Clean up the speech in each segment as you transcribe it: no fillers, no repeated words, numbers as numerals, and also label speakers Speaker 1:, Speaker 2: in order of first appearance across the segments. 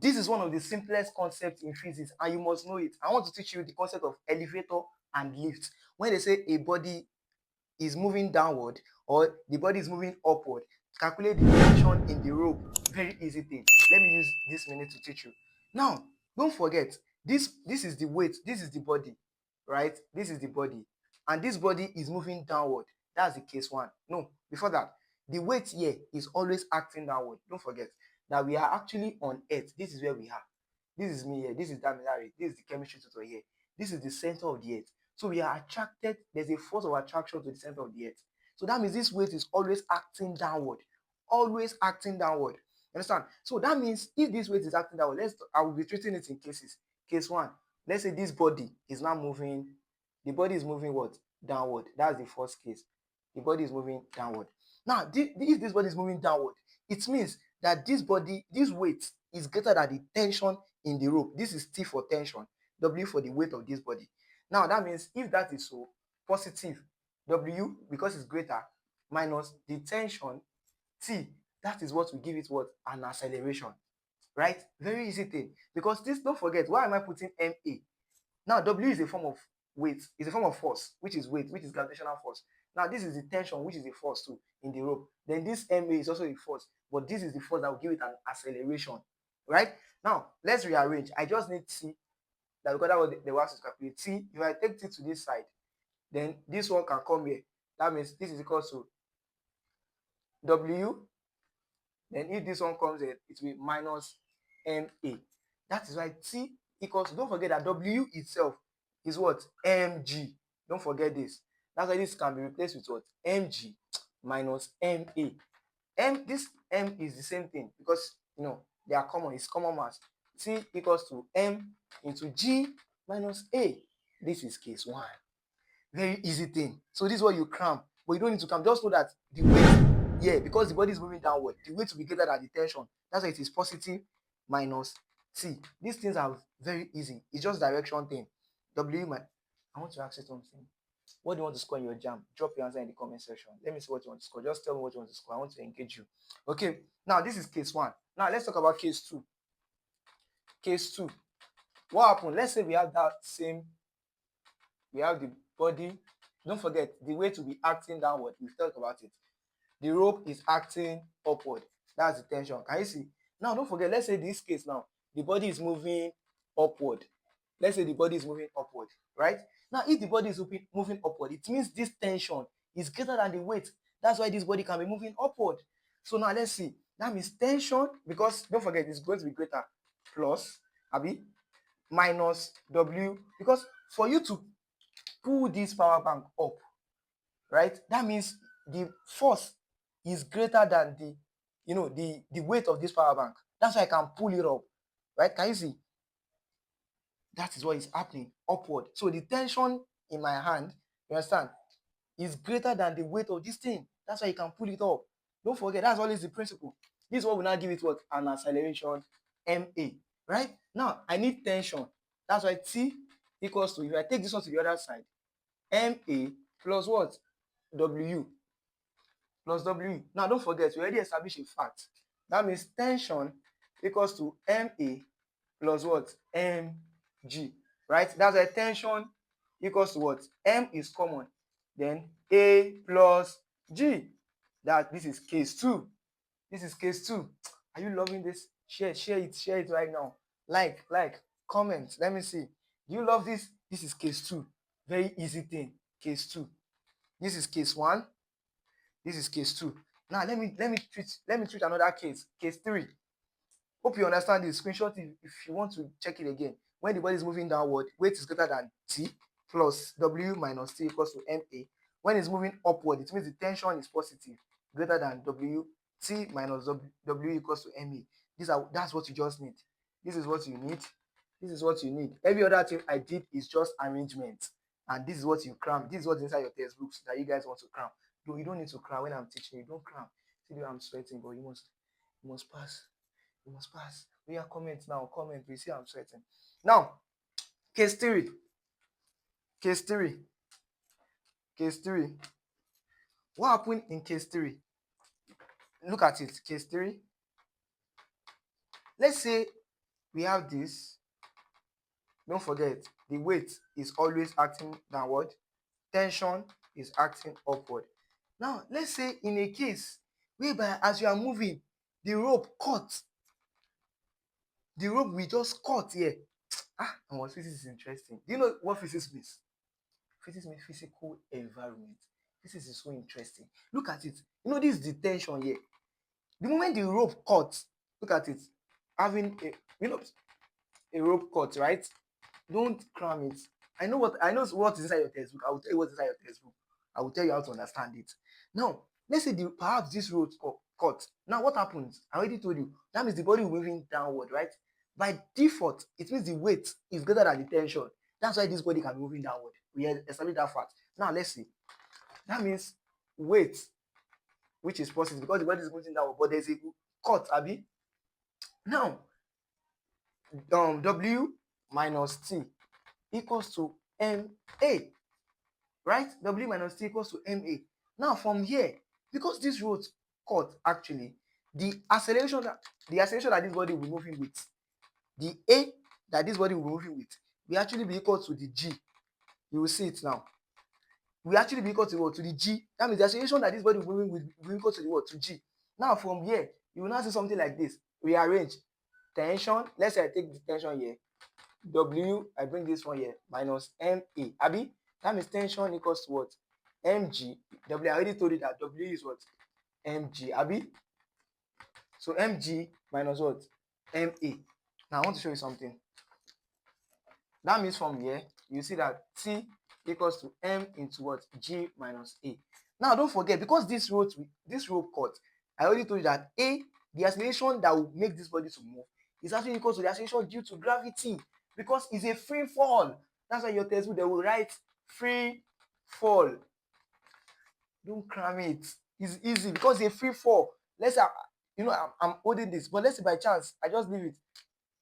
Speaker 1: This is one of the simplest concepts in physics, and you must know it. I want to teach you the concept of elevator and lift. When they say a body is moving downward or the body is moving upward, calculate the tension in the rope. Very easy thing. Let me use this minute to teach you. Now, don't forget, this is the weight, this is the body, right? This is the body, and this body is moving downward. That's the case one. No, before that, the weight here is always acting downward. Don't forget that we are actually on Earth. This is where we are. This is me here. This is Damilare. This is the chemistry tutor here. This is the center of the Earth. So we are attracted. There's a force of attraction to the center of the Earth. So that means this weight is always acting downward. Always acting downward. Understand? So that means if this weight is acting downward, I will be treating it in cases. Case one, let's say this body is now moving. The body is moving what? Downward. That's the first case. The body is moving downward. Now, if this body is moving downward, it means that this body, this weight is greater than the tension in the rope. This is T for tension, W for the weight of this body. Now, that means if that is so, positive W, because it's greater, minus the tension T, that is what will give it what? An acceleration, right? Very easy thing. Because this, don't forget, why am I putting MA? Now, W is a form of weight, is a form of force, which is weight, which is gravitational force. Now, this is the tension, which is a force too in the rope. Then this MA is also a force, but this is the force that will give it an acceleration, right? Now, let's rearrange. I just need T, that because that was the wax is calculated. T, if I take T to this side, then this one can come here. That means this is equal to W. Then if this one comes here, it will be minus MA. That is why T equals to, don't forget that W itself is what? Mg. Don't forget this. That's why this can be replaced with what? Mg minus Ma. This M is the same thing because, you know, they are common. It's common mass. T equals to M into G minus A. This is case one. Very easy thing. So this is what you cram. But you don't need to cram. Just know that the weight, yeah, because the body is moving downward, the weight will be greater than the tension. That's why it is positive minus T. These things are very easy. It's just direction thing. I want to ask you something. What do you want to score in your JAMB? Drop your answer in the comment section. Let me see what you want to score. Just tell me what you want to score. I want to engage you. Okay. Now, this is case one. Now, let's talk about case two. Case two. What happened? Let's say we have that same, we have the body. Don't forget, the weight will be acting downward. We've talked about it. The rope is acting upward. That's the tension. Can you see? Now, don't forget, let's say this case now, the body is moving upward. Let's say the body is moving upward, right? Now, if the body is moving upward, it means this tension is greater than the weight. That's why this body can be moving upward. So now let's see. That means tension, because don't forget, it's going to be greater, plus, minus W. Because for you to pull this power bank up, right, that means the force is greater than the, you know, the weight of this power bank. That's why I can pull it up, right? Can you see? That is what is happening, upward. So the tension in my hand, you understand, is greater than the weight of this thing. That's why you can pull it up. Don't forget, that's always the principle. This is what will now give it what? An acceleration, MA, right? Now, I need tension. That's why T equals to, if I take this one to the other side, MA plus what? W plus W. Now, don't forget, we already established a fact. That means tension equals to MA plus what? Mg, right? That's why tension equals to what? M is common. Then A plus G. This is case two. This is case two. Are you loving this? Share it right now. Like, comment. Let me see. Do you love this? This is case two. Very easy thing. Case two. This is case one. This is case two. Now let me treat another case. Case three. Hope you understand this. Screenshot if you want to check it again. When the body is moving downward, weight is greater than T plus W minus T equals to MA. When it's moving upward, it means the tension is positive, greater than W. T minus W equals to MA. That's what you just need. This is what you need. This is what you need. Every other thing I did is just arrangement. And this is what you cram. This is what's inside your textbooks that you guys want to cram. No, you don't need to cram when I'm teaching you. Don't cram. See, I'm sweating, but you must pass. You must pass. We are comment now. Comment. We see I'm sweating. Now, case three. Case three. Case three. What happened in case three? Look at it. Case three. Let's say we have this. Don't forget, the weight is always acting downward, tension is acting upward. Now, let's say in a case whereby as you are moving, the rope cut, the rope will just cut here. And what physics is interesting. Do you know what physics means? Physics means physical environment. Physics is so interesting. Look at it. You know, this is the tension here. The moment the rope cuts, look at it. Having a rope cut, right? Don't cram it. I know what is inside your textbook. I will tell you what's inside your textbook. I will tell you how to understand it. Now, let's say perhaps this rope cut. Now, what happens? I already told you. That means the body will moving downward, right? By default, it means the weight is greater than the tension. That's why this body can be moving downward. We established that fact. Now, let's see. That means weight, which is positive because the body is moving downward, but there's a cut, Abi. Now, W minus T equals to MA, right? W minus T equals to MA. Now, from here, because this road cut actually, the acceleration that this body will be moving with, the A that this body will be moving with, will actually be equal to the G. You will see it now. Will actually be equal to what? To the G. That means the acceleration that this body will be moving with will be equal to the what? To G. Now, from here, you will now see something like this. Rearrange. Tension. Let's say I take the tension here. W, I bring this one here, minus MA. Abi, that means tension equals to what? Mg. W, I already told you that W is what? Mg. Abi. So Mg minus what? Ma. Now I want to show you something. That means from here, you see that T equals to M into what? G minus A. Now don't forget, because this rope cut, I already told you that A, the acceleration that will make this body to move, is actually equal to the acceleration due to gravity, because it's a free fall. That's why your textbook they will write free fall. Don't cram it. It's easy because it's a free fall. Let's say I'm holding this, but let's say by chance I just leave it.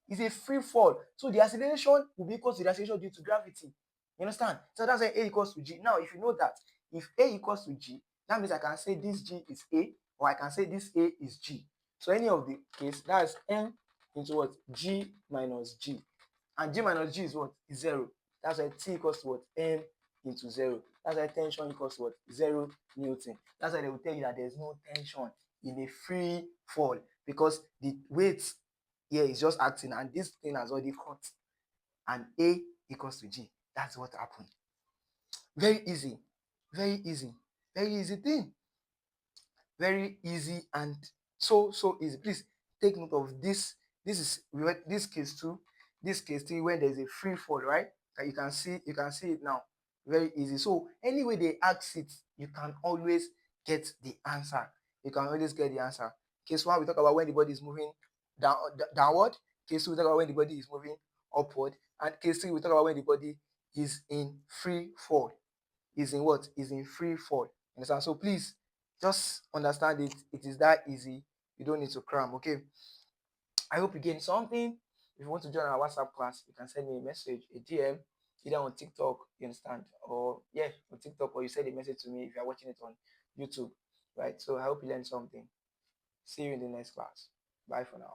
Speaker 1: It's a free fall. So the acceleration will be equal to the acceleration due to gravity. You understand? So that's why A equals to G. Now, if you know that, if A equals to G, that means I can say this G is A, or I can say this A is G. So any of the case, that's M into what? G minus G. And G minus G is what? Is 0. That's why T equals to what? M into 0. That's why tension equals to what? 0 Newton. That's why they will tell you that there's no tension in a free fall, because the weight here is just acting, and this thing has already cut, and A equals to G. That's what happened. Very easy. Very easy. Very easy thing. Very easy and so easy. Please take note of this. This is this case 2. This case 3, when there's a free fall, right? You can see it now. Very easy. So anyway they ask it, you can always get the answer. You can always get the answer. Case 1, we talk about when the body is moving downward. Case 2, we talk about when the body is moving upward. And case 3, we talk about when the body is in free fall. Is in what? Is in free fall. Understand? So please just understand it. It is that easy. You don't need to cram. Okay. I hope you gain something. If you want to join our WhatsApp class, you can send me a message, a DM, either on TikTok, you understand, or on TikTok, or you send a message to me if you are watching it on YouTube. Right. So I hope you learned something. See you in the next class. Bye for now.